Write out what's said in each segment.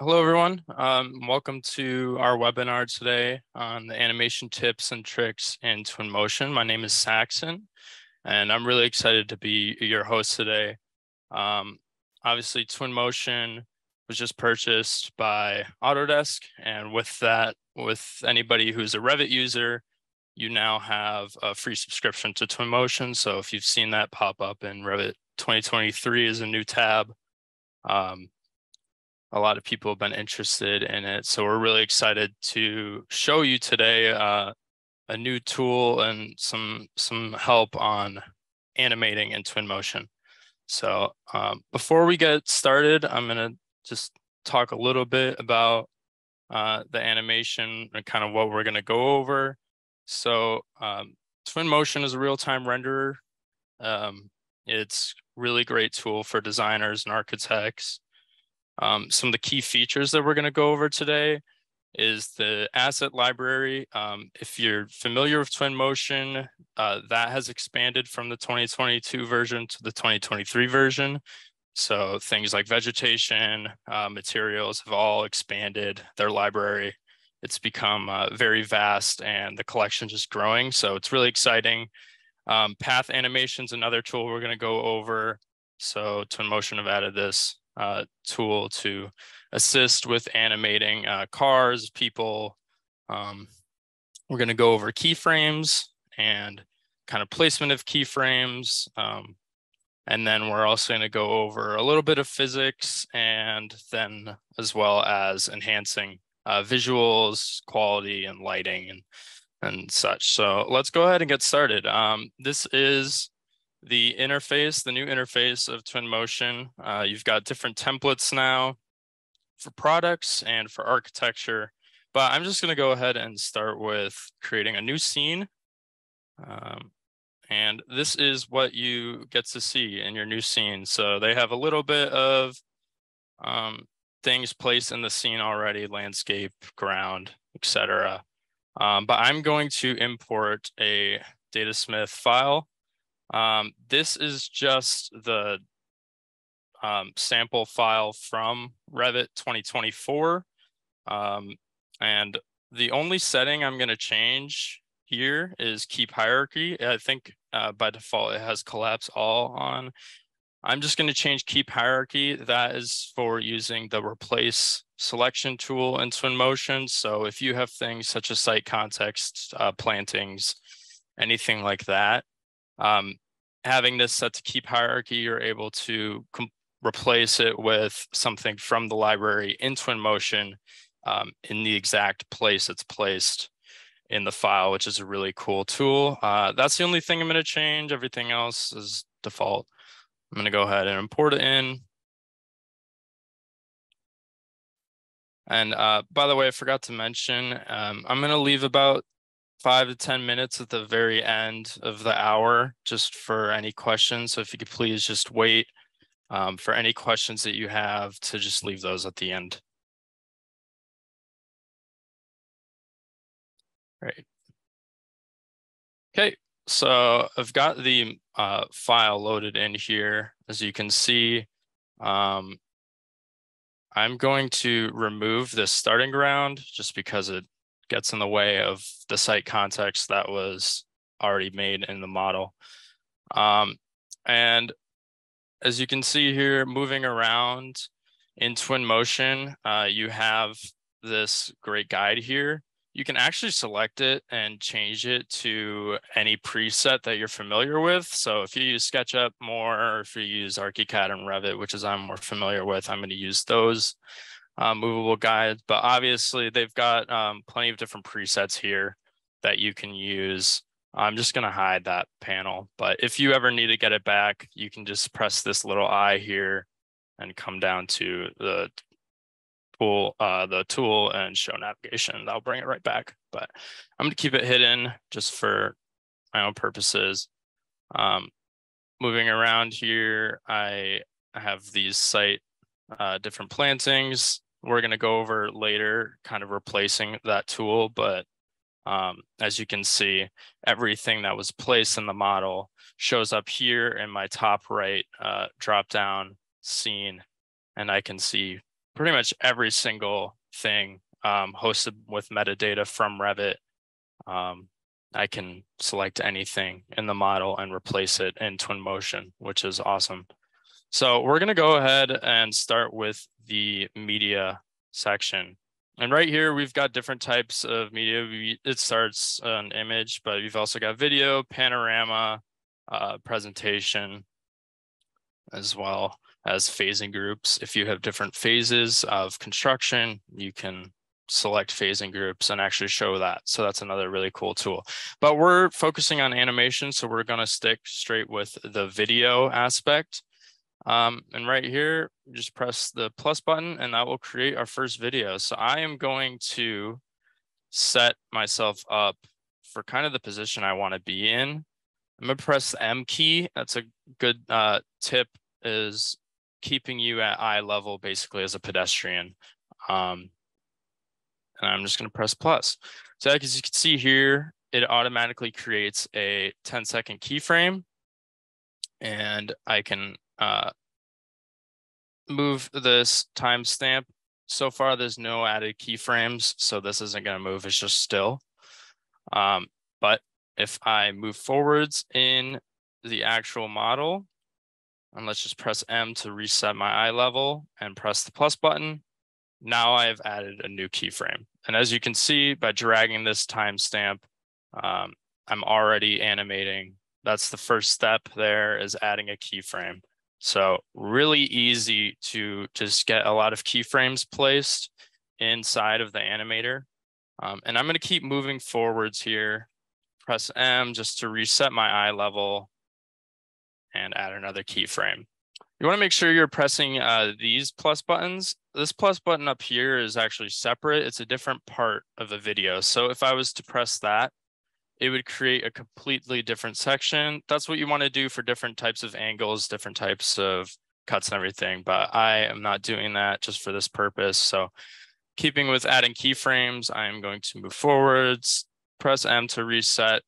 Hello, everyone. Welcome to our webinar today on the animation tips and tricks in Twinmotion. My name is Saxon, and I'm really excited to be your host today. Obviously, Twinmotion was just purchased by Autodesk, and with that, with anybody who's a Revit user, you now have a free subscription to Twinmotion. So if you've seen that pop up in Revit 2023 as a new tab, a lot of people have been interested in it. So we're really excited to show you today a new tool and some help on animating in Twinmotion. So before we get started, I'm going to just talk a little bit about the animation and kind of what we're going to go over. So Twinmotion is a real-time renderer. It's really great tool for designers and architects. Some of the key features that we're going to go over today is the asset library. If you're familiar with Twinmotion, that has expanded from the 2022 version to the 2023 version. So things like vegetation, materials have all expanded their library. It's become very vast and the collection is growing. So it's really exciting. Path animation is another tool we're going to go over. So Twinmotion have added this tool to assist with animating cars, people. We're going to go over keyframes and kind of placement of keyframes. And then we're also going to go over a little bit of physics and then as well as enhancing visuals, quality, and lighting and such. So let's go ahead and get started. This is the interface, the new interface of Twinmotion. You've got different templates now for products and for architecture, but I'm just going to go ahead and start with creating a new scene. And this is what you get to see in your new scene. So they have a little bit of things placed in the scene already, landscape, ground, etc. But I'm going to import a Datasmith file. This is just the sample file from Revit 2024. And the only setting I'm going to change here is keep hierarchy. I think by default it has collapse all on. I'm just going to change keep hierarchy. That is for using the replace selection tool in Twinmotion. So if you have things such as site context, plantings, anything like that, having this set to keep hierarchy, you're able to replace it with something from the library in Twinmotion in the exact place it's placed in the file, which is a really cool tool. That's the only thing I'm going to change. Everything else is default. I'm going to go ahead and import it in. And by the way, I forgot to mention, I'm going to leave about 5 to 10 minutes at the very end of the hour just for any questions. So if you could please just wait for any questions that you have to just leave those at the end. Right. Okay, so I've got the file loaded in here. As you can see, I'm going to remove this starting ground just because it gets in the way of the site context that was already made in the model. And as you can see here, moving around in Twinmotion, you have this great guide here. You can actually select it and change it to any preset that you're familiar with. So if you use SketchUp more, or if you use ArchiCAD and Revit, which is I'm more familiar with, I'm going to use those movable guides. But obviously, they've got plenty of different presets here that you can use. I'm just going to hide that panel. But if you ever need to get it back, you can just press this little I here and come down to the tool and show navigation. That'll bring it right back. But I'm going to keep it hidden just for my own purposes. Moving around here, I have these site different plantings. We're going to go over later, kind of replacing that tool. But as you can see, everything that was placed in the model shows up here in my top right drop down scene, and I can see pretty much every single thing hosted with metadata from Revit. I can select anything in the model and replace it in Twinmotion, which is awesome. So we're going to go ahead and start with the media section. And right here, we've got different types of media. It starts an image, but you've also got video, panorama, presentation, as well as phasing groups. If you have different phases of construction, you can select phasing groups and actually show that. So that's another really cool tool. But we're focusing on animation, so we're going to stick straight with the video aspect. And right here, just press the plus button and that will create our first video. So I am going to set myself up for kind of the position I want to be in. I'm going to press the M key. That's a good tip, is keeping you at eye level basically as a pedestrian. And I'm just going to press plus. So as you can see here, it automatically creates a 10-second keyframe. And I can move this timestamp. So far, there's no added keyframes, so this isn't going to move. It's just still. But if I move forwards in the actual model, and let's just press M to reset my eye level and press the plus button, now I have added a new keyframe. And as you can see, by dragging this timestamp, I'm already animating. That's the first step there, is adding a keyframe. So really easy to just get a lot of keyframes placed inside of the animator. And I'm going to keep moving forwards here. Press M just to reset my eye level and add another keyframe. You want to make sure you're pressing these plus buttons. This plus button up here is actually separate. It's a different part of the video. So if I was to press that, it would create a completely different section. That's what you want to do for different types of angles, different types of cuts and everything, but I am not doing that just for this purpose. So keeping with adding keyframes, I'm going to move forwards, press M to reset.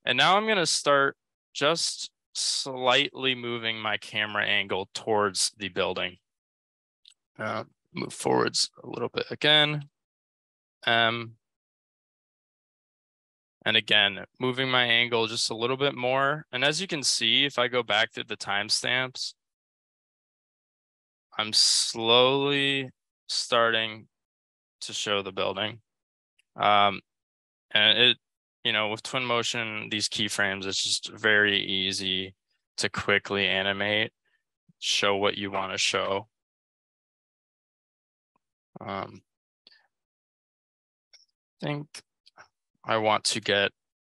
And now I'm going to start just slightly moving my camera angle towards the building. Move forwards a little bit again. And again, moving my angle just a little bit more. And as you can see, if I go back to the timestamps, I'm slowly starting to show the building. And it, with Twinmotion, these keyframes, it's just very easy to quickly animate, show what you want to show. I think I want to get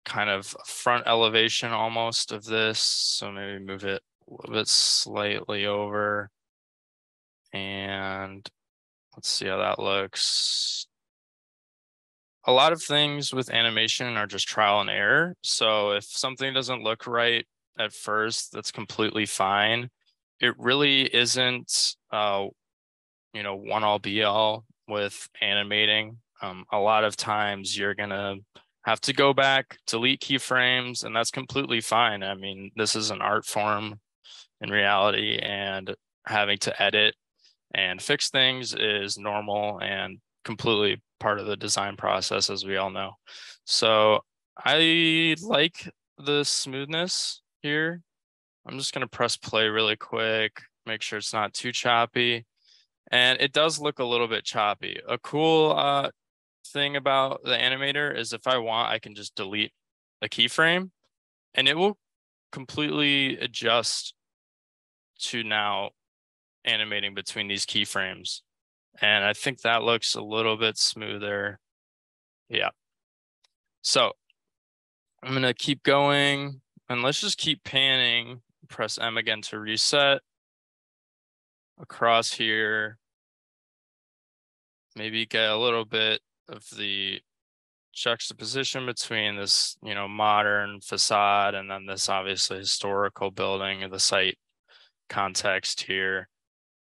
kind of front elevation almost of this. So maybe move it a little bit slightly over. And let's see how that looks. A lot of things with animation are just trial and error. So if something doesn't look right at first, that's completely fine. It really isn't, one all be all with animating. A lot of times you're gonna have to go back, delete keyframes, and that's completely fine. I mean, this is an art form in reality, and having to edit and fix things is normal and completely part of the design process, as we all know. So I like the smoothness here. I'm just gonna press play really quick, make sure it's not too choppy. And it does look a little bit choppy. A cool thing about the animator is if I want, I can just delete a keyframe and it will completely adjust to now animating between these keyframes. And I think that looks a little bit smoother. Yeah. So I'm going to keep going and let's just keep panning. Press M again to reset. Across here, maybe get a little bit of the juxtaposition between this, modern facade and then this obviously historical building of the site context here.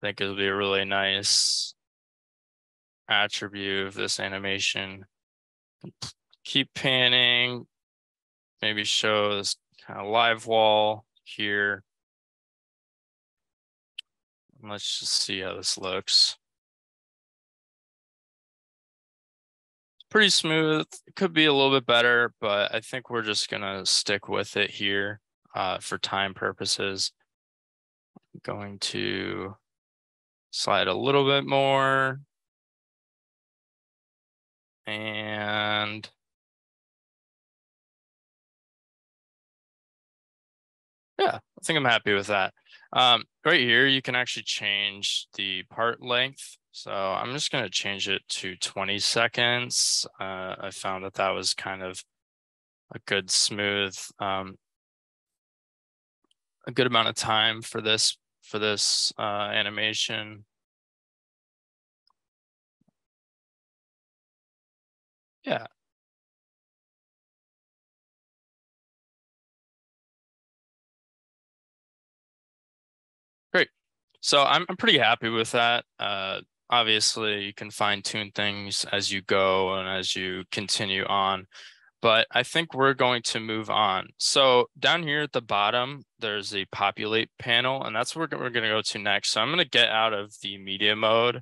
I think it'll be a really nice attribute of this animation. Keep panning, maybe show this kind of live wall here. Let's just see how this looks. pretty smooth. It could be a little bit better, but I think we're just gonna stick with it here for time purposes. I'm going to slide a little bit more. And yeah, I think I'm happy with that. Right here, you can actually change the part length. So I'm just going to change it to 20 seconds. I found that that was kind of a good smooth, a good amount of time for this animation. Yeah. Great. So I'm pretty happy with that. Obviously, you can fine tune things as you go and as you continue on, but I think we're going to move on. So down here at the bottom, there's a populate panel, and that's where we're going to go to next. So I'm going to get out of the media mode,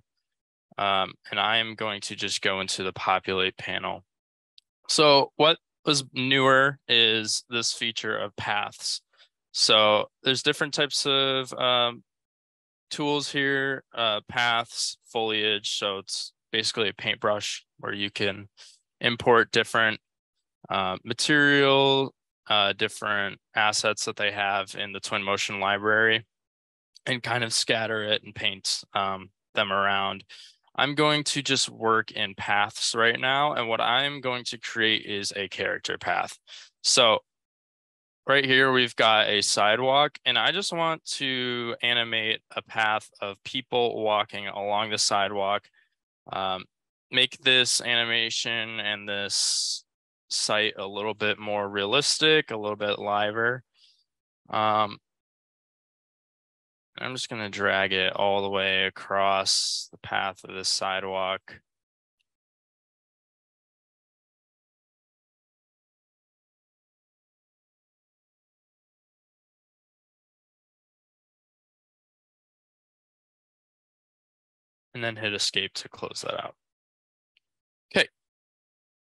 and I am going to just go into the populate panel. So what was newer is this feature of paths. So there's different types of tools here, paths, foliage. So it's basically a paintbrush where you can import different material, different assets that they have in the Twinmotion library and kind of scatter it and paint them around. I'm going to just work in paths right now. And what I'm going to create is a character path. So right here, we've got a sidewalk, and I just want to animate a path of people walking along the sidewalk. Make this animation and this site a little bit more realistic, a little bit liver. I'm just going to drag it all the way across the path of this sidewalk. And then hit escape to close that out. Okay.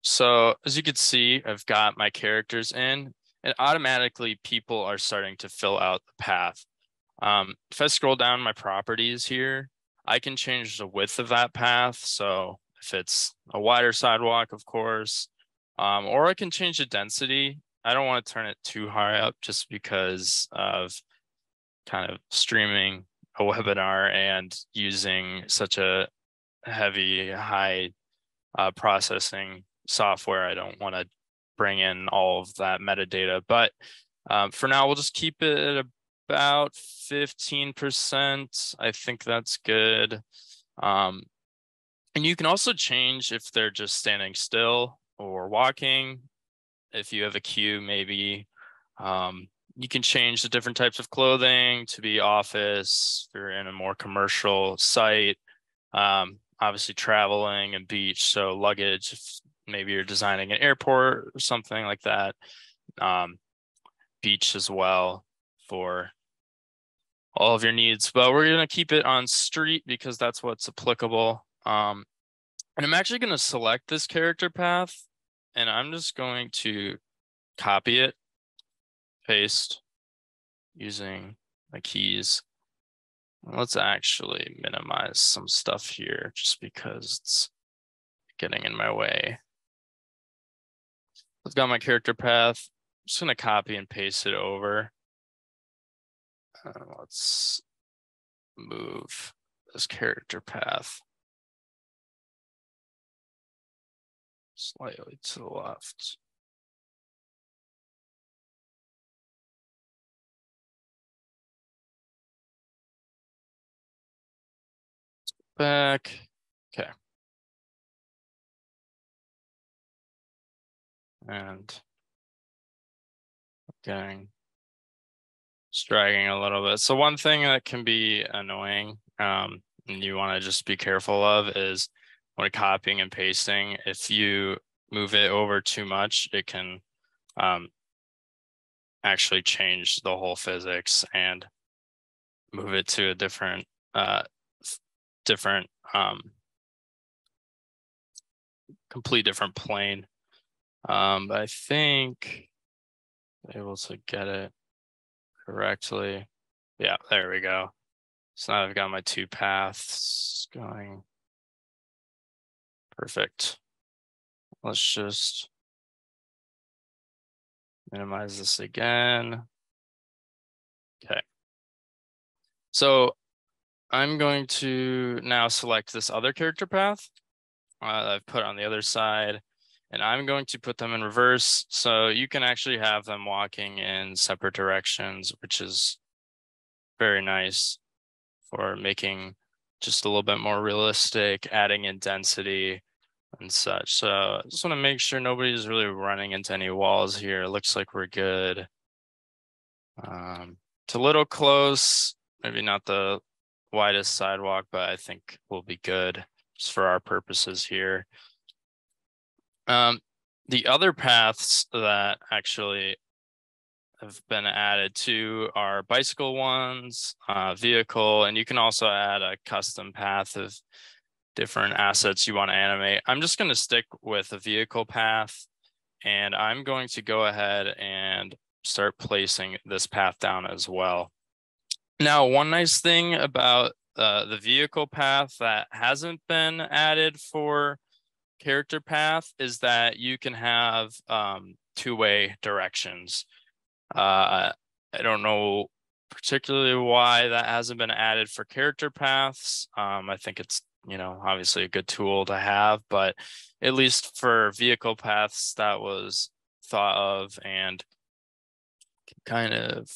So as you can see, I've got my characters in, and automatically people are starting to fill out the path. If I scroll down my properties here, I can change the width of that path. So if it's a wider sidewalk, of course, or I can change the density. I don't want to turn it too high up just because of kind of streaming a webinar and using such a heavy, high processing software. I don't want to bring in all of that metadata, but for now, we'll just keep it at about 15%. I think that's good. And you can also change if they're just standing still or walking. If you have a queue, maybe you can change the different types of clothing to be office, if you're in a more commercial site, obviously traveling and beach. So luggage, if maybe you're designing an airport or something like that. Beach as well for all of your needs, but we're going to keep it on street because that's what's applicable. And I'm actually going to select this character path, and I'm just going to copy it, paste using my keys. Let's actually minimize some stuff here just because it's getting in my way. I've got my character path. I'm just going to copy and paste it over. Let's move this character path slightly to the left. Back. Okay. And just dragging a little bit. So one thing that can be annoying, and you want to just be careful of, is when copying and pasting, if you move it over too much, it can actually change the whole physics and move it to a different complete different plane. But I think I'm able to get it correctly. Yeah, there we go. So now I've got my two paths going. Perfect. Let's just minimize this again. Okay. So I'm going to now select this other character path that I've put on the other side, and I'm going to put them in reverse. So you can actually have them walking in separate directions, which is very nice for making just a little bit more realistic, adding in density and such. So I just want to make sure nobody's really running into any walls here. It looks like we're good. It's a little close, maybe not the widest sidewalk, but I think we'll be good just for our purposes here. The other paths that actually have been added to are bicycle ones, vehicle, and you can also add a custom path of different assets you want to animate. I'm just going to stick with a vehicle path, and I'm going to go ahead and start placing this path down as well. Now, one nice thing about the vehicle path that hasn't been added for character path is that you can have two-way directions. I don't know particularly why that hasn't been added for character paths. I think it's, obviously a good tool to have, but at least for vehicle paths, that was thought of and kind of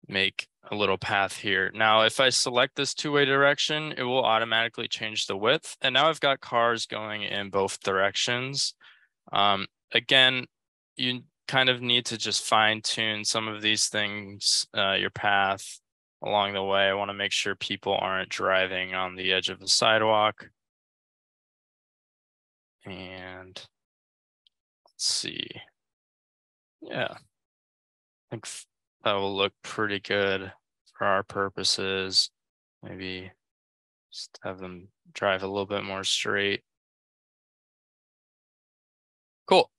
make a little path here. Now, if I select this two-way direction, it will automatically change the width. And now I've got cars going in both directions. Again, you kind of need to just fine tune some of these things, your path along the way. I want to make sure people aren't driving on the edge of the sidewalk. And let's see. Yeah, I think that will look pretty good for our purposes. Maybe just have them drive a little bit more straight. Cool.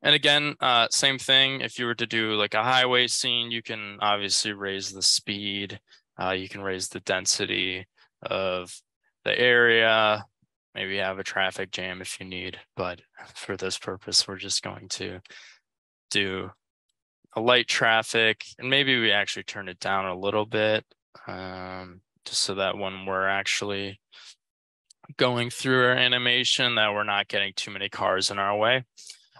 And again, same thing. If you were to do like a highway scene, you can obviously raise the speed. You can raise the density of the area. Maybe have a traffic jam if you need. But for this purpose, we're just going to do a light traffic. And maybe we actually turn it down a little bit, just so that when we're actually going through our animation, that we're not getting too many cars in our way.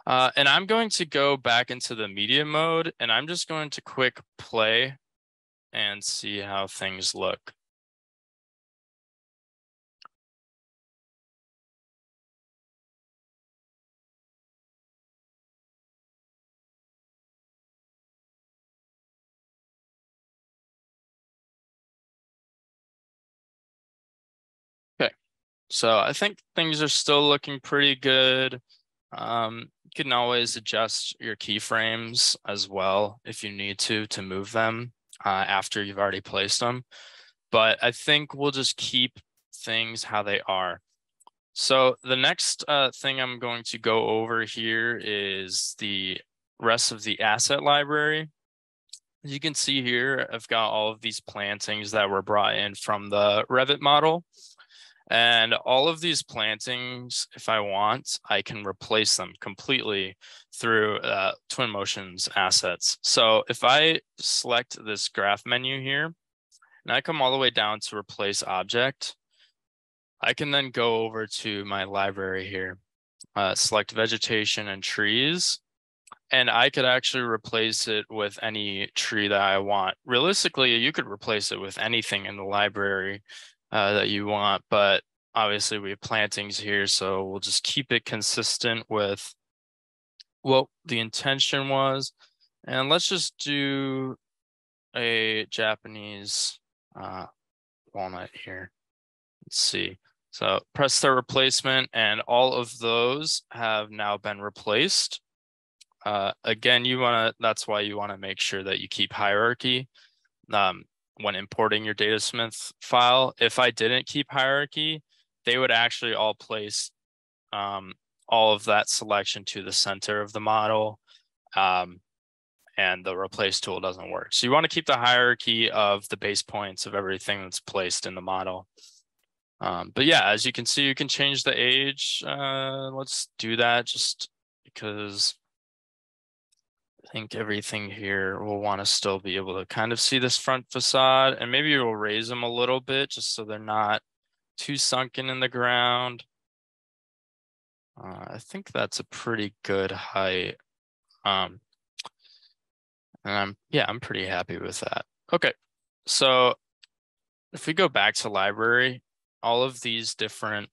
And I'm going to go back into the media mode, and I'm just going to quick play and see how things look. Okay, so I think things are still looking pretty good. You can always adjust your keyframes as well if you need to move them after you've already placed them. But I think we'll just keep things how they are. So the next thing I'm going to go over here is the rest of the asset library. As you can see here, I've got all of these plantings that were brought in from the Revit model. And all of these plantings, if I want, I can replace them completely through Twinmotion's assets. So if I select this graph menu here, and I come all the way down to replace object, I can then go over to my library here, select vegetation and trees, and I could actually replace it with any tree that I want. Realistically, you could replace it with anything in the library that you want, but obviously we have plantings here, so we'll just keep it consistent with what the intention was. And let's just do a Japanese walnut here. Let's see. So press the replacement, and all of those have now been replaced. Again, that's why you want to make sure that you keep hierarchy when importing your Datasmith file. If I didn't keep hierarchy, they would actually all place all of that selection to the center of the model. And the replace tool doesn't work. So you want to keep the hierarchy of the base points of everything that's placed in the model. But yeah, as you can see, you can change the age. Let's do that just because I think everything here will want to still be able to kind of see this front facade, and maybe we'll raise them a little bit just so they're not too sunken in the ground. I think that's a pretty good height. And I'm pretty happy with that. Okay, so if we go back to library, all of these different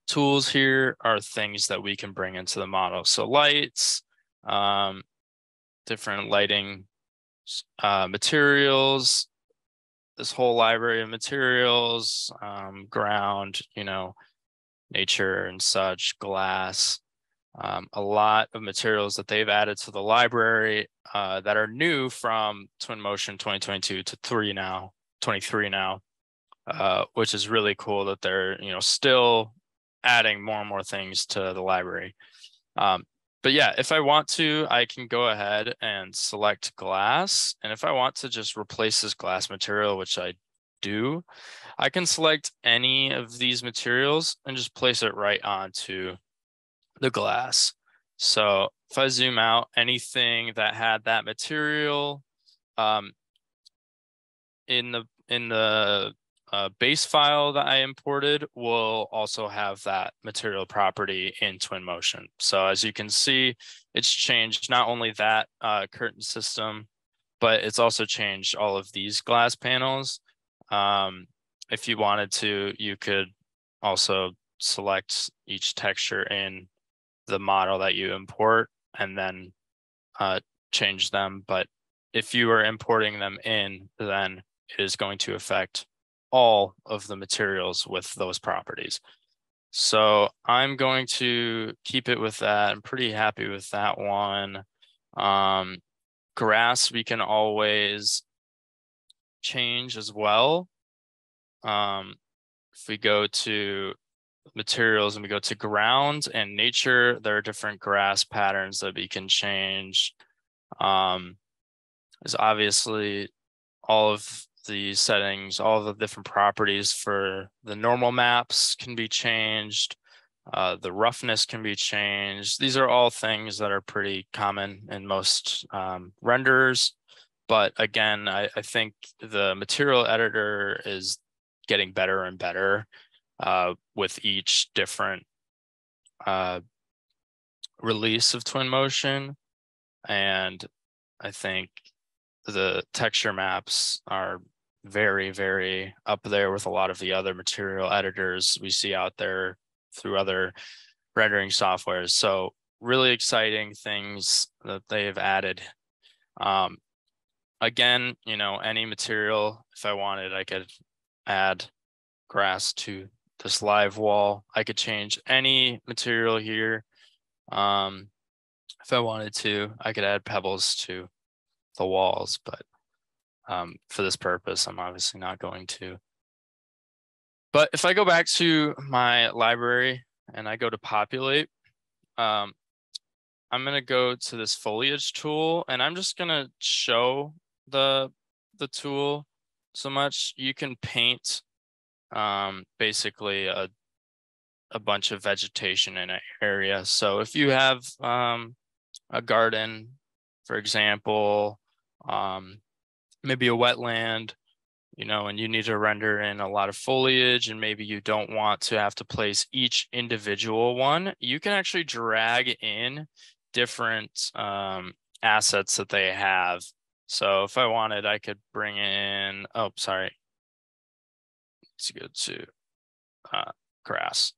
tools here are things that we can bring into the model. So lights, different lighting materials, this whole library of materials, ground, nature and such, glass. A lot of materials that they've added to the library that are new from Twinmotion 2022 to 23 now, which is really cool that they're still adding more and more things to the library. But yeah, if I want to, I can go ahead and select glass, and if I want to just replace this glass material, which I do, I can select any of these materials and just place it right onto the glass. So if I zoom out, anything that had that material in the base file that I imported will also have that material property in Twinmotion. So as you can see, it's changed not only that curtain system, but it's also changed all of these glass panels. If you wanted to, you could also select each texture in the model that you import and then change them. But if you are importing them in, then it is going to affect all of the materials with those properties. So I'm going to keep it with that. I'm pretty happy with that one. Grass, we can always change as well. If we go to materials and we go to ground and nature, there are different grass patterns that we can change. There's obviously all of the settings, all the different properties for the normal maps can be changed. The roughness can be changed. These are all things that are pretty common in most renderers. But again, I think the material editor is getting better and better with each different release of Twinmotion. And I think the texture maps are very, very up there with a lot of the other material editors we see out there through other rendering softwares. So really exciting things that they've added. Again, any material, if I wanted, I could add grass to this live wall. I could change any material here. If I wanted to, I could add pebbles to the walls, but for this purpose, I'm obviously not going to. But if I go back to my library and I go to populate, I'm going to go to this foliage tool, and I'm just going to show the tool so much. You can paint basically a bunch of vegetation in an area. So if you have a garden, for example, maybe a wetland, and you need to render in a lot of foliage, and maybe you don't want to have to place each individual one, you can actually drag in different assets that they have. So if I wanted, I could bring in, oh, sorry. Let's go to grass.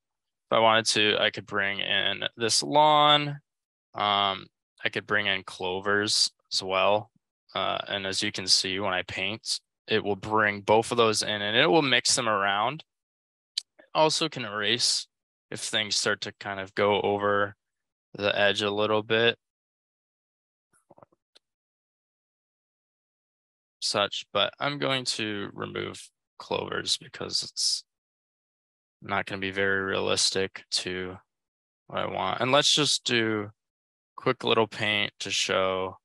If I wanted to, I could bring in this lawn. I could bring in clovers as well. And as you can see, when I paint, it will bring both of those in and it will mix them around. It also can erase if things start to kind of go over the edge a little bit. Such, but I'm going to remove clovers because not going to be very realistic to what I want. And let's just do quick little paint to show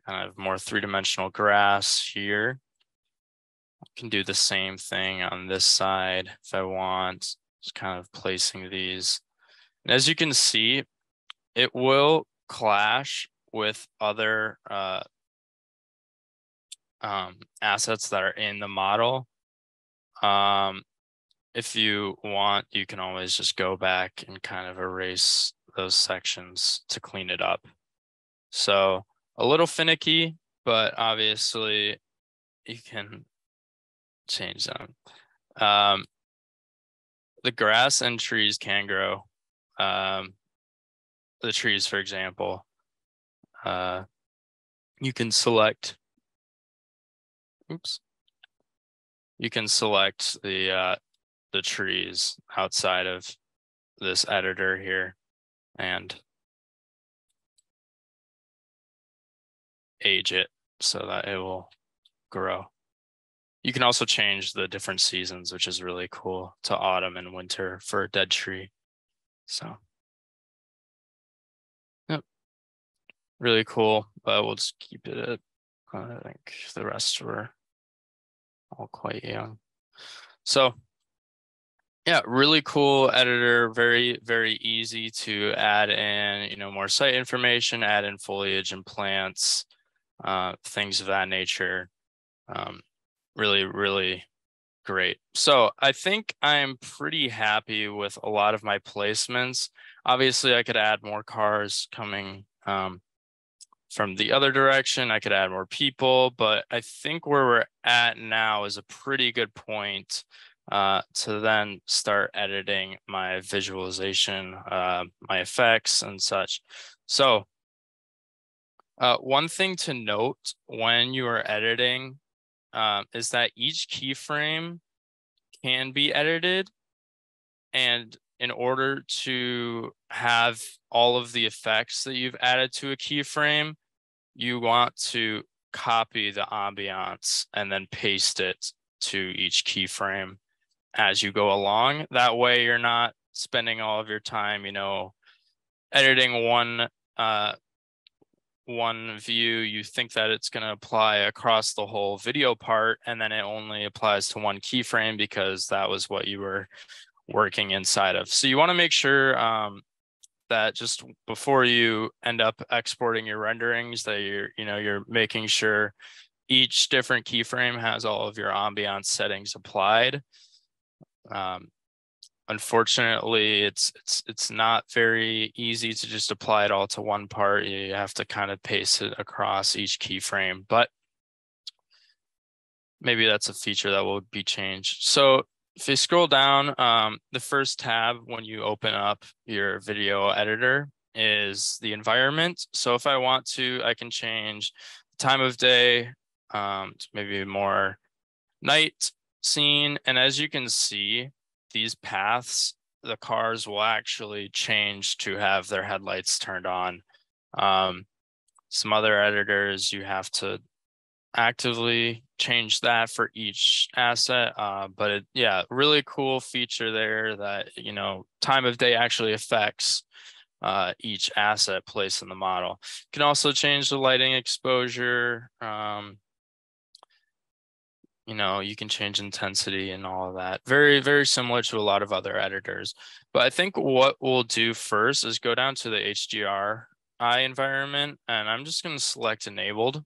kind of more three-dimensional grass here. I can do the same thing on this side if I want, just kind of placing these. And as you can see, it will clash with other assets that are in the model. If you want, you can always just go back and kind of erase those sections to clean it up. So a little finicky, but obviously you can change them. The grass and trees can grow. The trees, for example, you can select, you can select the trees outside of this editor here and age it so that it will grow. You can also change the different seasons, which is really cool, to autumn and winter for a dead tree. So, yep, really cool, but we'll just keep it at, I think the rest were all quite young. So, yeah, really cool editor, very, very easy to add in, you know, more site information, add in foliage and plants, things of that nature. Really, really great. So I think I'm pretty happy with a lot of my placements. Obviously, I could add more cars coming from the other direction. I could add more people, but I think where we're at now is a pretty good point to then start editing my visualization, my effects and such. So one thing to note when you are editing is that each keyframe can be edited, and in order to have all of the effects that you've added to a keyframe, you want to copy the ambiance and then paste it to each keyframe as you go along. That way you're not spending all of your time, you know, editing one view, you think that it's going to apply across the whole video part, and then it only applies to one keyframe because that was what you were working inside of. So you want to make sure that just before you end up exporting your renderings, that you're making sure each different keyframe has all of your ambiance settings applied. Unfortunately, it's not very easy to just apply it all to one part. You have to kind of paste it across each keyframe, but maybe that's a feature that will be changed. So if you scroll down, the first tab when you open up your video editor is the environment. So if I want to, I can change the time of day to maybe more night scene. And as you can see, these paths, the cars will actually change to have their headlights turned on. Some other editors, you have to actively change that for each asset. But yeah, really cool feature there that, you know, time of day actually affects each asset placed in the model. You can also change the lighting exposure. You know, you can change intensity and all of that. Very, very similar to a lot of other editors. But I think what we'll do first is go down to the HDRI environment, and I'm just going to select enabled.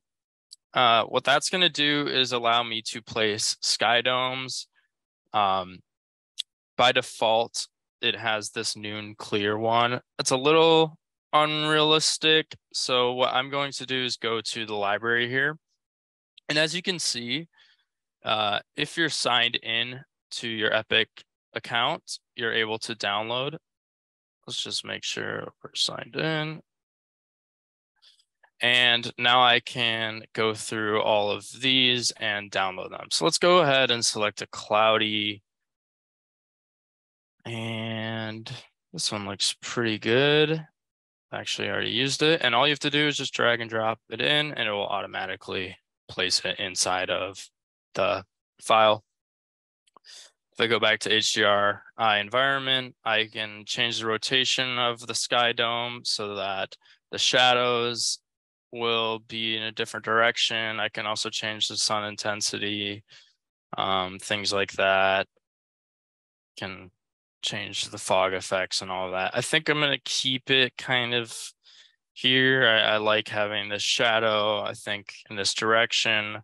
What that's going to do is allow me to place sky domes. By default, it has this noon clear one. It's a little unrealistic. So what I'm going to do is go to the library here. And as you can see, if you're signed in to your Epic account, you're able to download. Let's just make sure we're signed in. And now I can go through all of these and download them. So let's go ahead and select a cloudy. And this one looks pretty good. Actually, I already used it. And all you have to do is just drag and drop it in, and it will automatically place it inside of the file. If I go back to HDRI environment, I can change the rotation of the sky dome so that the shadows will be in a different direction. I can also change the sun intensity, things like that. Can change the fog effects and all of that. I think I'm gonna keep it kind of here. I like having this shadow, I think, in this direction,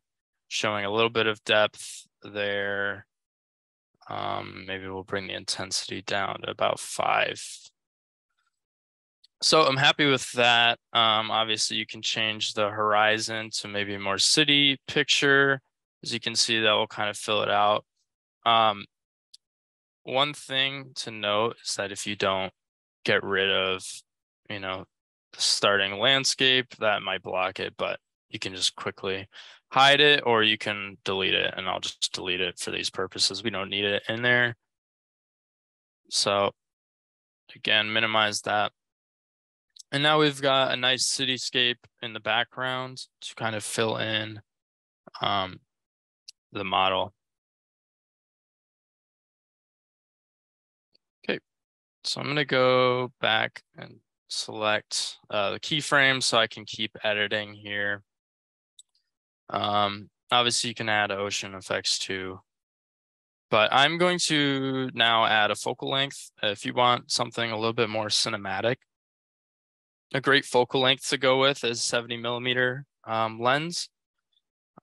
showing a little bit of depth there. Maybe we'll bring the intensity down to about 5. So I'm happy with that. Obviously, you can change the horizon to maybe a more city picture. As you can see, that will kind of fill it out. One thing to note is that if you don't get rid of, the starting landscape, that might block it, but you can just quickly hide it, or you can delete it, and I'll just delete it for these purposes. We don't need it in there. So again, minimize that. And now we've got a nice cityscape in the background to kind of fill in the model. Okay, so I'm gonna go back and select the keyframe so I can keep editing here. Obviously you can add ocean effects too, but I'm going to now add a focal length. If you want something a little bit more cinematic, a great focal length to go with is 70mm lens.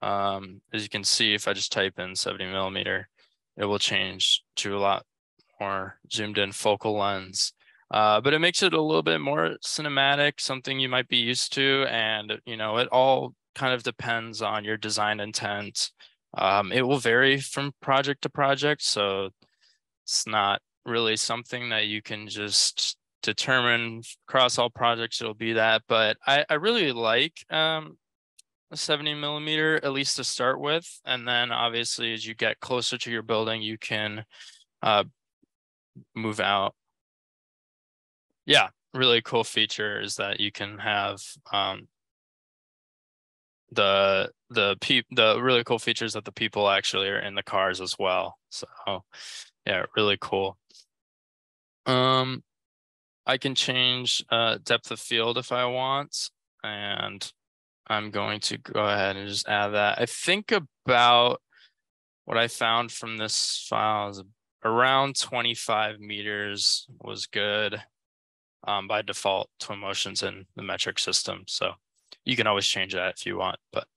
As you can see, if I just type in 70mm, it will change to a lot more zoomed in focal lens. But it makes it a little bit more cinematic, something you might be used to. And, it all kind of depends on your design intent. It will vary from project to project. So it's not really something that you can just determine across all projects it'll be that. But I really like a 70mm, at least to start with. And then obviously as you get closer to your building, you can move out. Yeah, really cool feature is that you can have the really cool features that the people actually are in the cars as well. So yeah, really cool. I can change depth of field if I want, and I'm going to go ahead and just add that. I think about what I found from this file is around 25 meters was good. By default, Twinmotion's in the metric system, so you can always change that if you want. But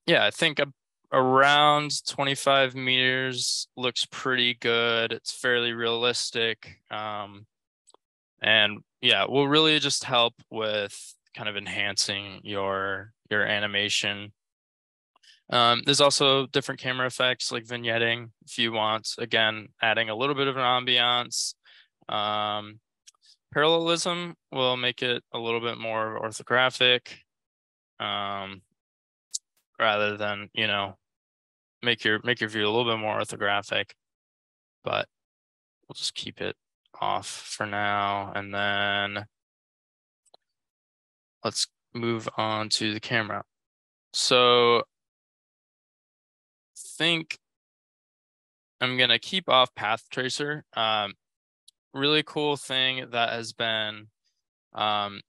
yeah, I think around 25 meters looks pretty good. It's fairly realistic, and yeah, will really just help with kind of enhancing your animation. There's also different camera effects like vignetting if you want. Again, adding a little bit of an ambiance. Parallelism will make it a little bit more orthographic, rather than, make your view a little bit more orthographic, but we'll just keep it off for now. And then let's move on to the camera. So I think I'm gonna keep off path tracer. Really cool thing that has been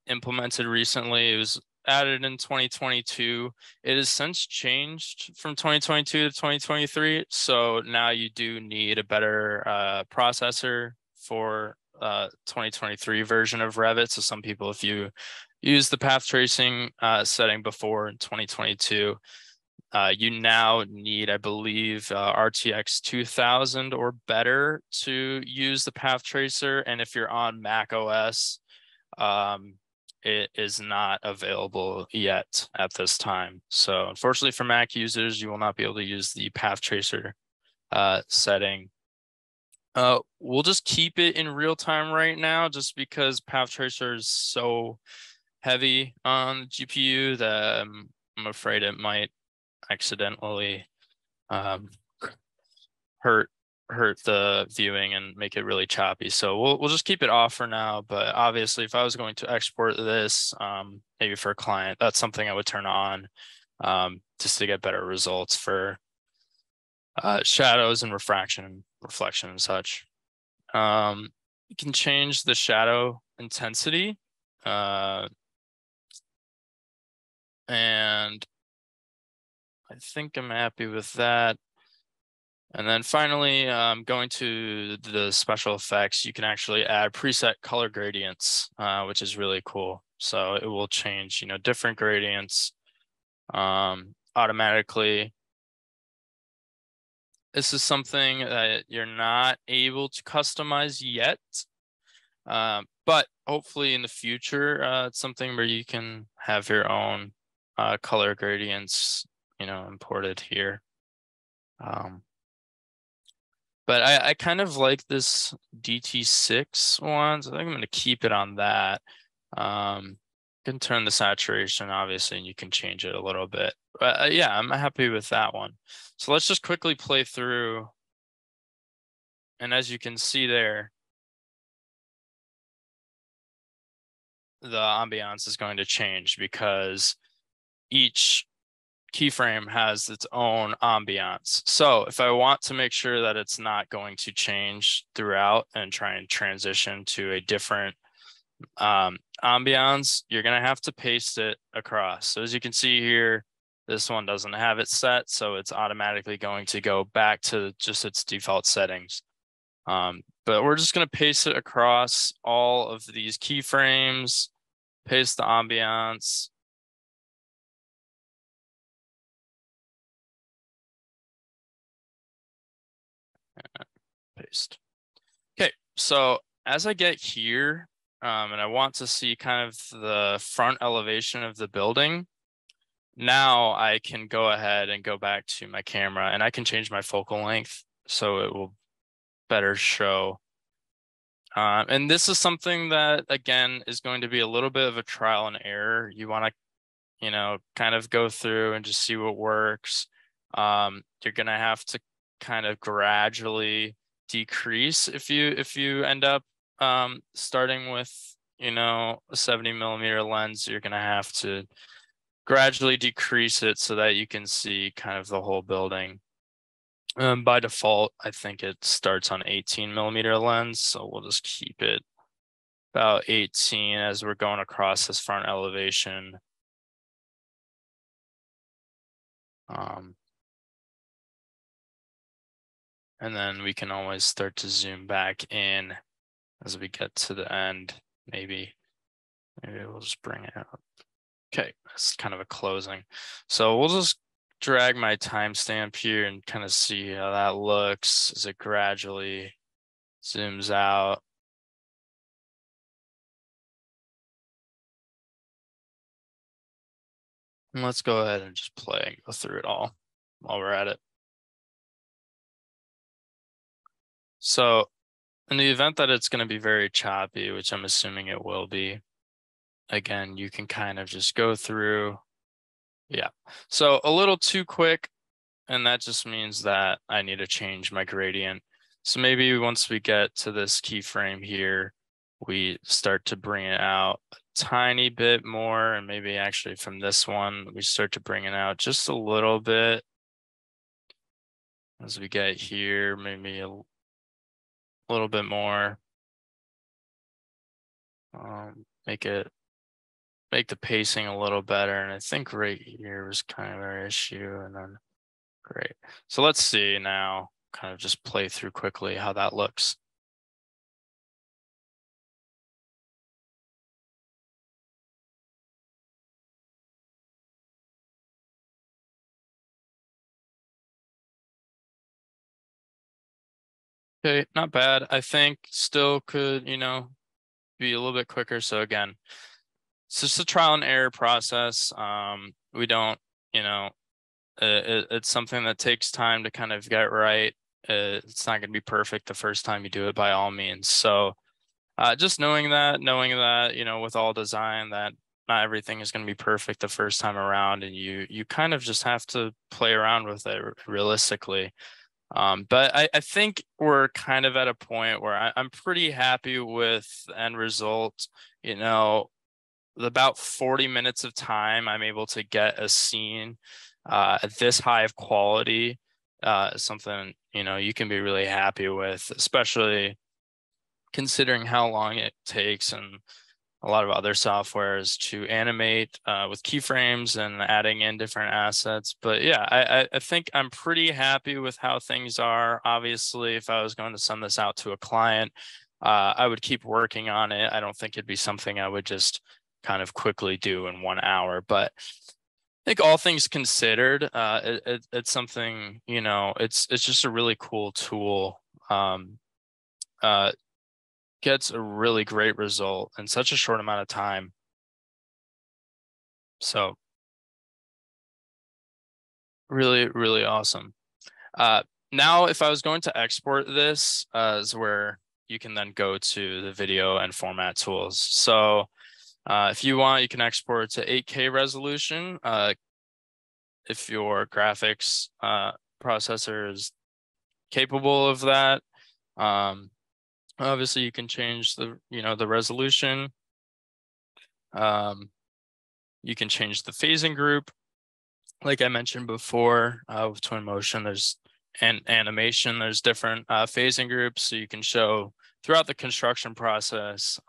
implemented recently. It was added in 2022. It has since changed from 2022 to 2023. So now you do need a better processor for 2023 version of Revit. So some people, if you use the path tracing setting before in 2022, you now need, I believe, RTX 2000 or better to use the path tracer. And if you're on Mac OS, it is not available yet at this time. So unfortunately for Mac users, you will not be able to use the path tracer setting. We'll just keep it in real time right now, just because path tracer is so heavy on the GPU that I'm afraid it might accidentally hurt the viewing and make it really choppy. So we'll just keep it off for now. But obviously, if I was going to export this, maybe for a client, that's something I would turn on, just to get better results for shadows and reflection and such. You can change the shadow intensity, and I think I'm happy with that. And then finally, going to the special effects, you can actually add preset color gradients, which is really cool. So it will change, different gradients automatically. This is something that you're not able to customize yet, but hopefully in the future, it's something where you can have your own color gradients, imported here. But I kind of like this DT6 one, so I think I'm going to keep it on that. You can turn the saturation, obviously, and you can change it a little bit. But yeah, I'm happy with that one. So let's just quickly play through. And as you can see there, the ambiance is going to change because each keyframe has its own ambiance. So if I want to make sure that it's not going to change throughout and try and transition to a different ambiance, you're going to have to paste it across. So as you can see here, this one doesn't have it set, so it's automatically going to go back to just its default settings. But we're just going to paste it across all of these keyframes, paste the ambiance. Paste. Okay, so as I get here, and I want to see kind of the front elevation of the building, now I can go ahead and go back to my camera and I can change my focal length so it will better show. And this is something that, again, is going to be a little bit of a trial and error. You want to, kind of go through and just see what works. You're going to have to kind of gradually decrease if you end up starting with, a 70mm lens. You're going to have to gradually decrease it so that you can see kind of the whole building. By default, I think it starts on 18mm lens, so we'll just keep it about 18 as we're going across this front elevation. And then we can always start to zoom back in as we get to the end. Maybe we'll just bring it up. Okay, that's kind of a closing. So we'll just drag my timestamp here and kind of see how that looks as it gradually zooms out. And let's go ahead and just play and go through it all while we're at it. So in the event that it's going to be very choppy, which I'm assuming it will be, again, you can kind of just go through. Yeah, so a little too quick, and that just means that I need to change my gradient. So maybe once we get to this keyframe here, we start to bring it out a tiny bit more, and maybe actually from this one, we start to bring it out just a little bit. As we get here, maybe a little bit more. Make the pacing a little better. And I think right here was kind of our issue. And then great. So let's see now, kind of just play through quickly how that looks. Okay, not bad. I think still could, be a little bit quicker. So again, it's just a trial and error process. We don't, it's something that takes time to kind of get right. It's not going to be perfect the first time you do it by all means. So just knowing that, with all design, that not everything is going to be perfect the first time around, and you kind of just have to play around with it realistically. But I think we're kind of at a point where I'm pretty happy with the end result. About 40 minutes of time, I'm able to get a scene at this high of quality is something, you know, you can be really happy with, especially considering how long it takes and a lot of other softwares to animate with keyframes and adding in different assets. But yeah, I think I'm pretty happy with how things are. Obviously, if I was going to send this out to a client, I would keep working on it. I don't think it'd be something I would just kind of quickly do in 1 hour. But I think all things considered, it's something, you know, it's just a really cool tool. Uh, Gets a really great result in such a short amount of time. So really, really awesome. Now, if I was going to export this, is where you can then go to the video and format tools. So if you want, you can export to 8K resolution. If your graphics processor is capable of that. Obviously, you can change the, you know, the resolution. You can change the phasing group. Like I mentioned before, with Twinmotion, there's animation, there's different phasing groups, so you can show throughout the construction process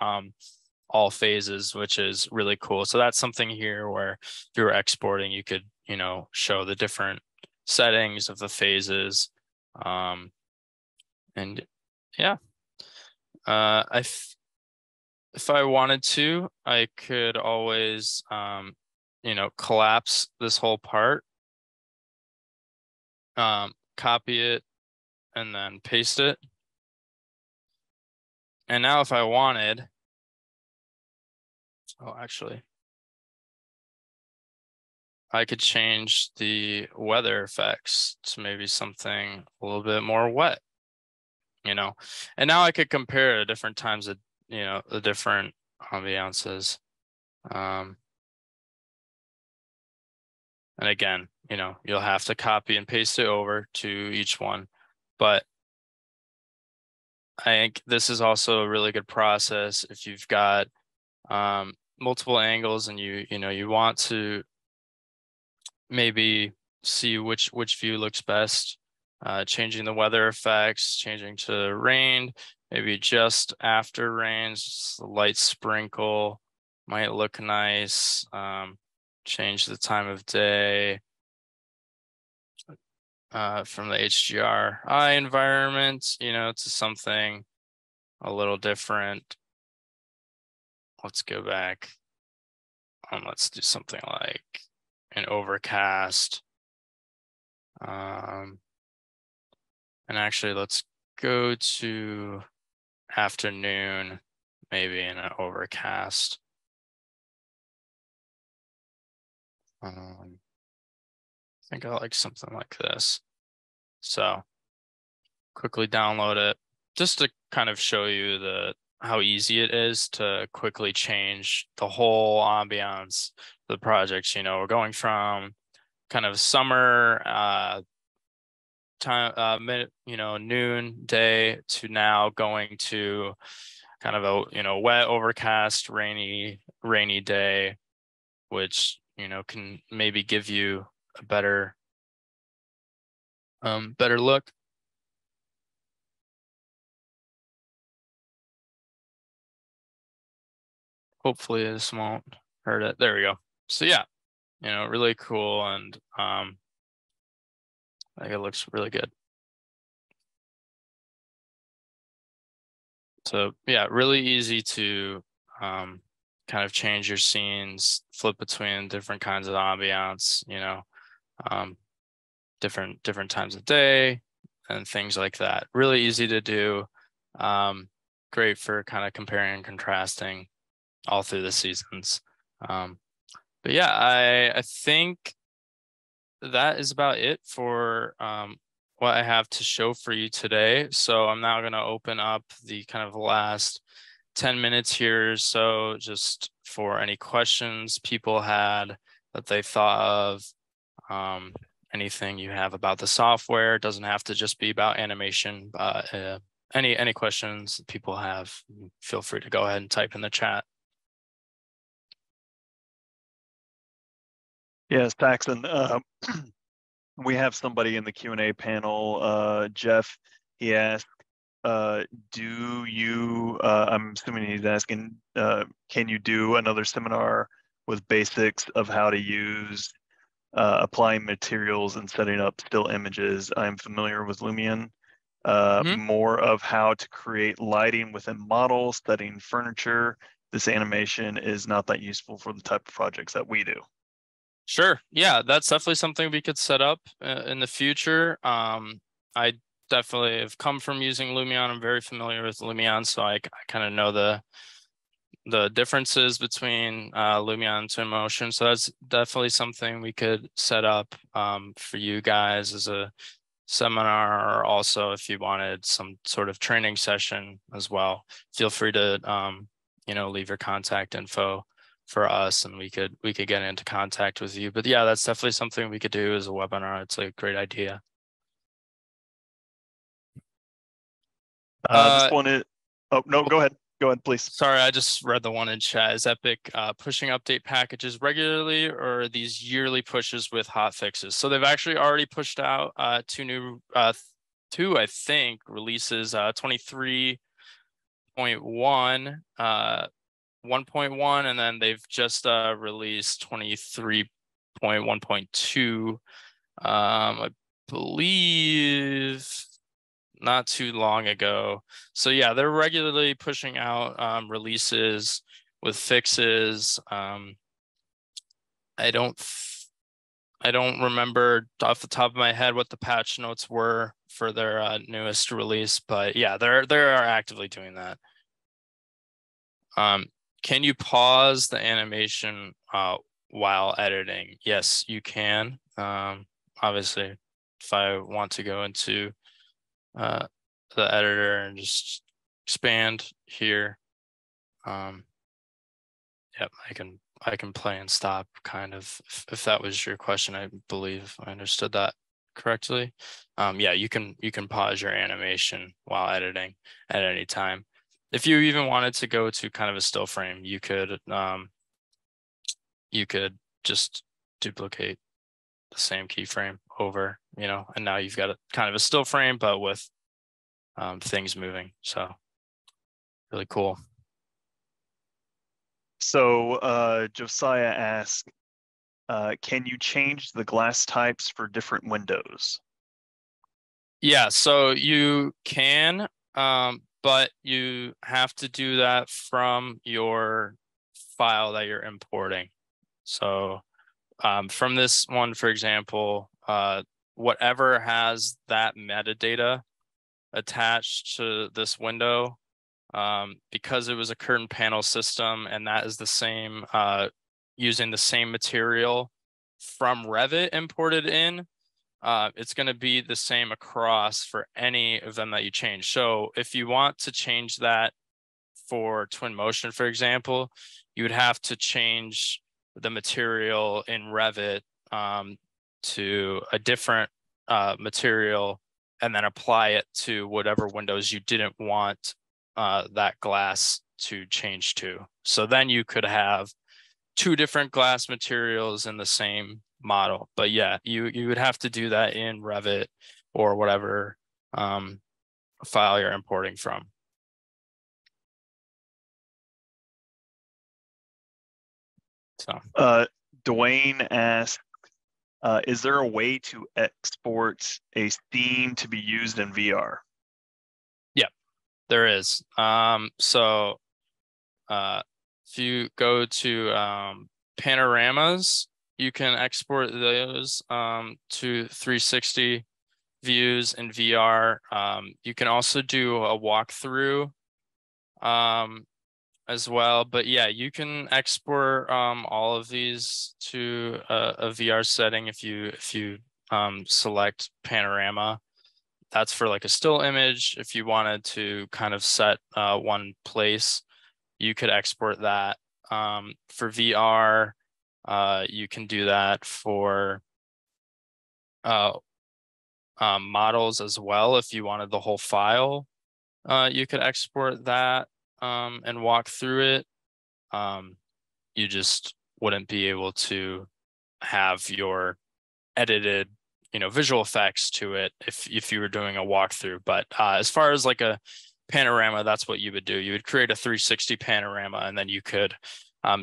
all phases, which is really cool. So that's something here where if you were exporting, you could, you know, show the different settings of the phases. And yeah, if I wanted to, I could always, you know, collapse this whole part, copy it, and then paste it. And now if I wanted, oh, actually, I could change the weather effects to maybe something a little bit more wet, you know, and now I could compare the different times of, you know, the different ambiances. And again, you know, you'll have to copy and paste it over to each one, but I think this is also a really good process if you've got multiple angles and you know, you want to maybe see which view looks best. Changing the weather effects, changing to rain, maybe just after rains, a light sprinkle might look nice. Change the time of day from the HDRI environment, you know, to something a little different. Let's go back. Let's do something like an overcast. And actually, let's go to afternoon, maybe in an overcast. I think I like something like this. So quickly download it just to kind of show you how easy it is to quickly change the whole ambiance of the projects. You know, we're going from kind of summer time, you know, noon day to now going to kind of a, you know, wet, overcast, rainy day, which, you know, can maybe give you a better look. Hopefully this won't hurt it. There we go. So yeah, you know, really cool, and I think it looks really good. So yeah, really easy to kind of change your scenes, flip between different kinds of ambiance, you know, different times of day and things like that. Really easy to do. Great for kind of comparing and contrasting all through the seasons. But yeah, I think that is about it for what I have to show for you today. So I'm now going to open up the kind of last 10 minutes here. So just for any questions people had that they thought of, anything you have about the software. It doesn't have to just be about animation, but any questions that people have, feel free to go ahead and type in the chat. Yes, Paxton. we have somebody in the Q&A panel, Jeff, he asked, do you, I'm assuming he's asking, can you do another seminar with basics of how to use applying materials and setting up still images? I'm familiar with Lumion. More of how to create lighting within models, setting furniture. This animation is not that useful for the type of projects that we do. Sure. Yeah, that's definitely something we could set up in the future. I definitely have come from using Lumion. I'm very familiar with Lumion, so I kind of know the differences between Lumion and Twinmotion. So that's definitely something we could set up for you guys as a seminar, or also if you wanted some sort of training session as well. Feel free to leave your contact info for us, and we could get into contact with you. But yeah, that's definitely something we could do as a webinar. It's a great idea. This one is, oh no, go ahead, please. Sorry, I just read the one in chat. Is Epic pushing update packages regularly, or are these yearly pushes with hot fixes? So they've actually already pushed out two, I think, releases, 23.1, 1.1, and then they've just released 23.1.2. I believe not too long ago. So yeah, they're regularly pushing out releases with fixes. I don't remember off the top of my head what the patch notes were for their newest release, but yeah, they are actively doing that. Can you pause the animation while editing? Yes, you can. Obviously, if I want to go into the editor and just expand here, yep, I can play and stop, kind of, if that was your question. I believe I understood that correctly. Yeah, you can pause your animation while editing at any time. If you even wanted to go to kind of a still frame, you could just duplicate the same keyframe over, and now you've got a kind of a still frame, but with things moving. So really cool. So Josiah asked, can you change the glass types for different windows? Yeah, so you can, but you have to do that from your file that you're importing. So from this one, for example, whatever has that metadata attached to this window, because it was a curtain panel system, and that is the same, using the same material from Revit imported in, it's going to be the same across for any of them that you change. So if you want to change that for Twinmotion, for example, you would have to change the material in Revit to a different material, and then apply it to whatever windows you didn't want that glass to change to. So then you could have two different glass materials in the same model. But yeah, you would have to do that in Revit or whatever file you're importing from. So Dwayne asked, is there a way to export a scene to be used in VR? Yeah, there is. So if you go to panoramas, you can export those to 360 views in VR. You can also do a walkthrough as well. But yeah, you can export all of these to a VR setting if you select panorama. That's for like a still image. If you wanted to kind of set one place, you could export that. For VR, you can do that for models as well. If you wanted the whole file, you could export that and walk through it. You just wouldn't be able to have your edited visual effects to it if you were doing a walkthrough. But as far as like a panorama, that's what you would do. You would create a 360 panorama, and then you could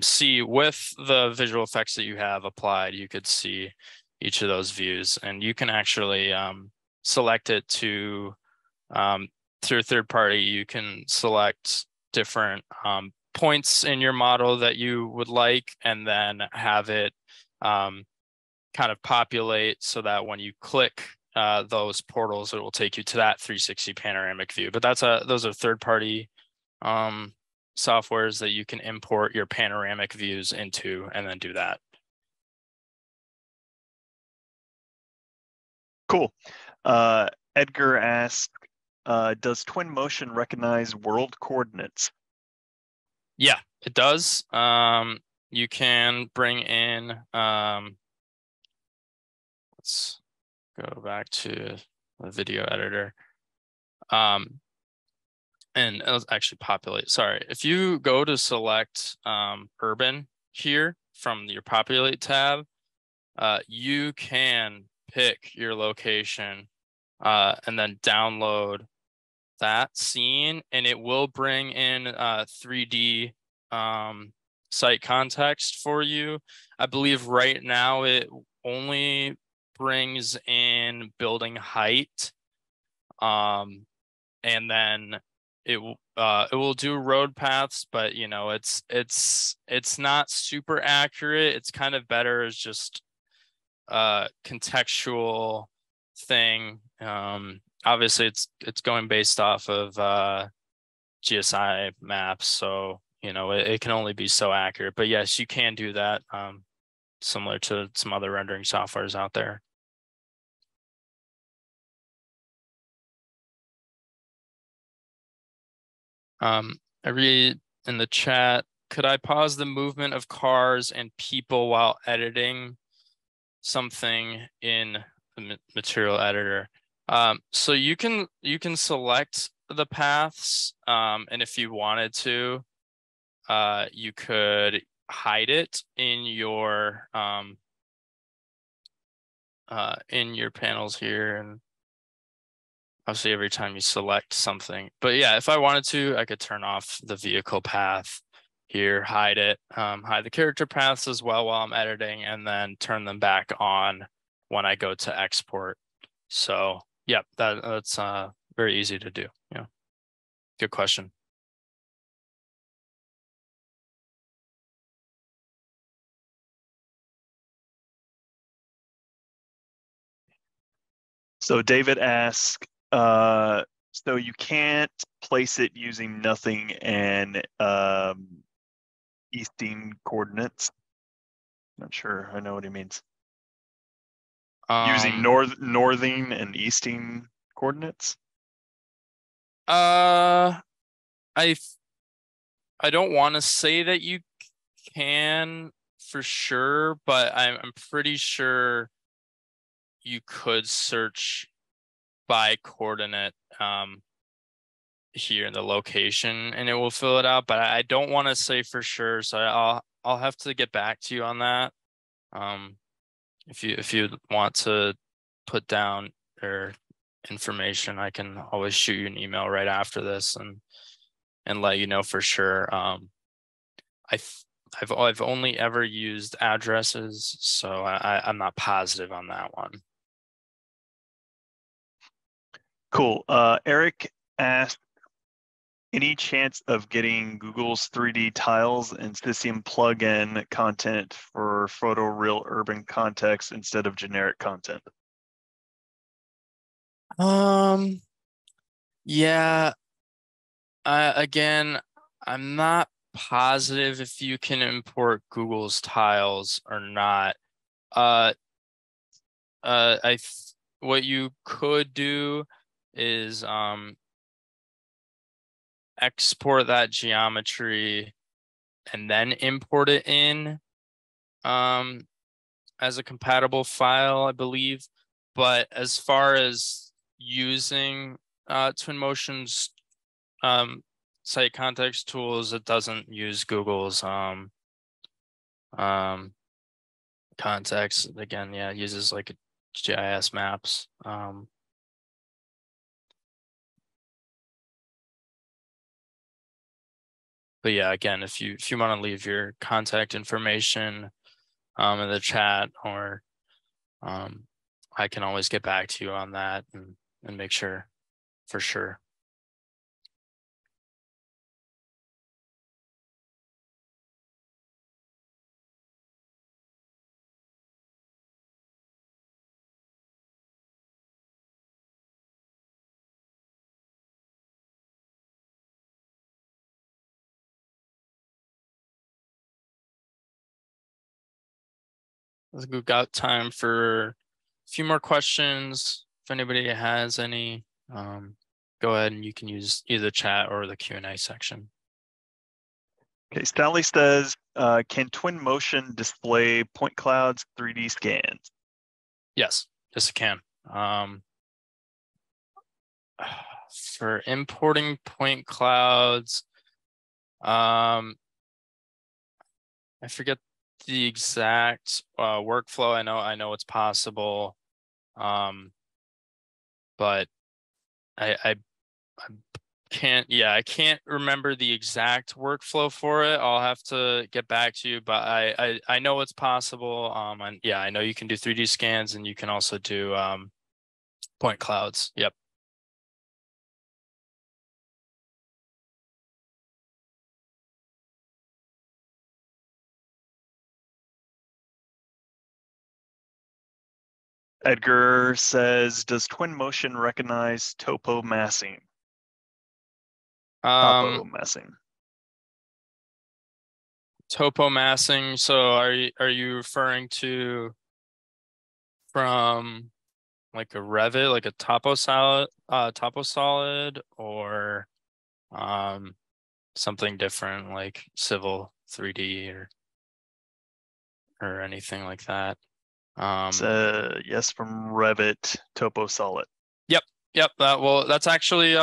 see with the visual effects that you have applied, you could see each of those views, and you can actually select it to through a third party. You can select different points in your model that you would like, and then have it kind of populate so that when you click those portals, it will take you to that 360 panoramic view. But those are third-party softwares that you can import your panoramic views into and then do that. Cool. Edgar asked, does Twinmotion recognize world coordinates? Yeah, it does. You can bring in, let's go back to the video editor. And it'll actually populate. Sorry, if you go to select urban here from your populate tab, you can pick your location and then download that scene, and it will bring in 3D site context for you. I believe right now it only brings in building height, and then it will do road paths, but it's not super accurate. It's kind of better as just a contextual thing. Obviously it's going based off of GSI maps, so it can only be so accurate. But yes, you can do that, similar to some other rendering softwares out there. I read in the chat, could I pause the movement of cars and people while editing something in the material editor? So you can select the paths, and if you wanted to, you could hide it in your panels here, and obviously every time you select something. But yeah, if I wanted to, I could turn off the vehicle path here, hide it, hide the character paths as well while I'm editing, and then turn them back on when I go to export. So yeah, that's very easy to do. Yeah, good question. So David asked, so you can't place it using nothing and easting coordinates? Not sure I know what he means. Using northing and easting coordinates? I don't want to say that you can for sure, but I'm pretty sure you could search by coordinate here in the location, and it will fill it out. But I don't want to say for sure, so I'll have to get back to you on that. If you want to put down their information, I can always shoot you an email right after this and let you know for sure. I've only ever used addresses, so I'm not positive on that one. Cool. Eric asked, any chance of getting Google's 3D tiles and Cesium plugin content for photoreal urban context instead of generic content? Yeah. Again, I'm not positive if you can import Google's tiles or not. What you could do is export that geometry and then import it in as a compatible file, I believe. But as far as using Twinmotion's site context tools, it doesn't use Google's context. Again, yeah, it uses like GIS maps. But yeah, again, if you want to leave your contact information in the chat, or I can always get back to you on that and make sure for sure. We've got time for a few more questions. If anybody has any, go ahead and you can use either chat or the Q&A section. Okay, Stanley says, can Twinmotion display point clouds 3D scans? Yes, yes it can. For importing point clouds, I forget the exact workflow. I know it's possible, but I can't. Yeah, I can't remember the exact workflow for it. I'll have to get back to you, but I know it's possible. And yeah, I know you can do 3D scans, and you can also do point clouds. Yep. Edgar says, does Twinmotion recognize topo massing? Topo massing. Topo massing. So are you referring to from like a Revit, like a topo solid, or something different like Civil 3D or anything like that? Yes, from Revit, topo solid. Yep. That's actually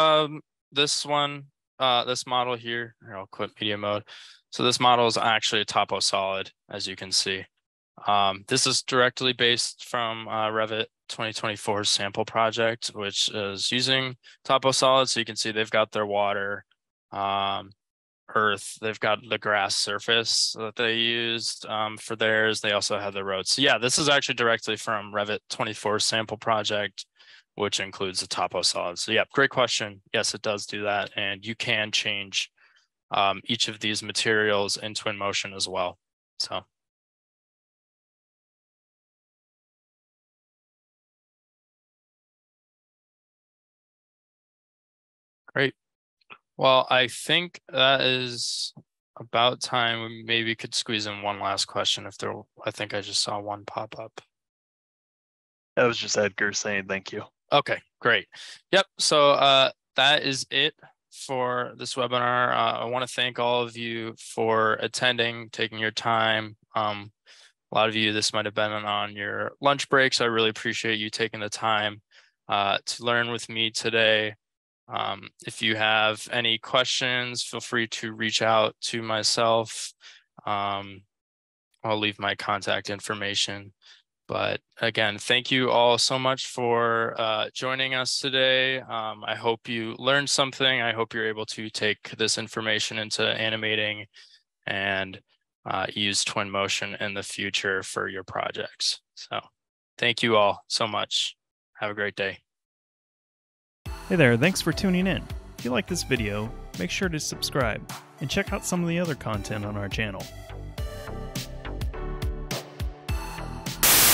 this one, this model here. Here, I'll quit media mode. So this model is actually a topo solid, as you can see. This is directly based from Revit 2024 sample project, which is using topo solid. So you can see they've got their water, earth, they've got the grass surface that they used for theirs. They also have the roads. So yeah, this is actually directly from Revit 24 sample project, which includes the topo solid. So yeah, great question. Yes, it does do that. And you can change each of these materials in Twinmotion as well. So. Great. Well, I think that is about time. We maybe could squeeze in one last question if there, I think I just saw one pop up. That was just Edgar saying thank you. Okay, great. Yep. So that is it for this webinar. I want to thank all of you for attending, taking your time. A lot of you, this might have been on your lunch breaks. I really appreciate you taking the time to learn with me today. If you have any questions, feel free to reach out to myself. I'll leave my contact information. But again, thank you all so much for joining us today. I hope you learned something. I hope you're able to take this information into animating and use Twinmotion in the future for your projects. So thank you all so much. Have a great day. Hey there, thanks for tuning in. If you like this video, make sure to subscribe and check out some of the other content on our channel.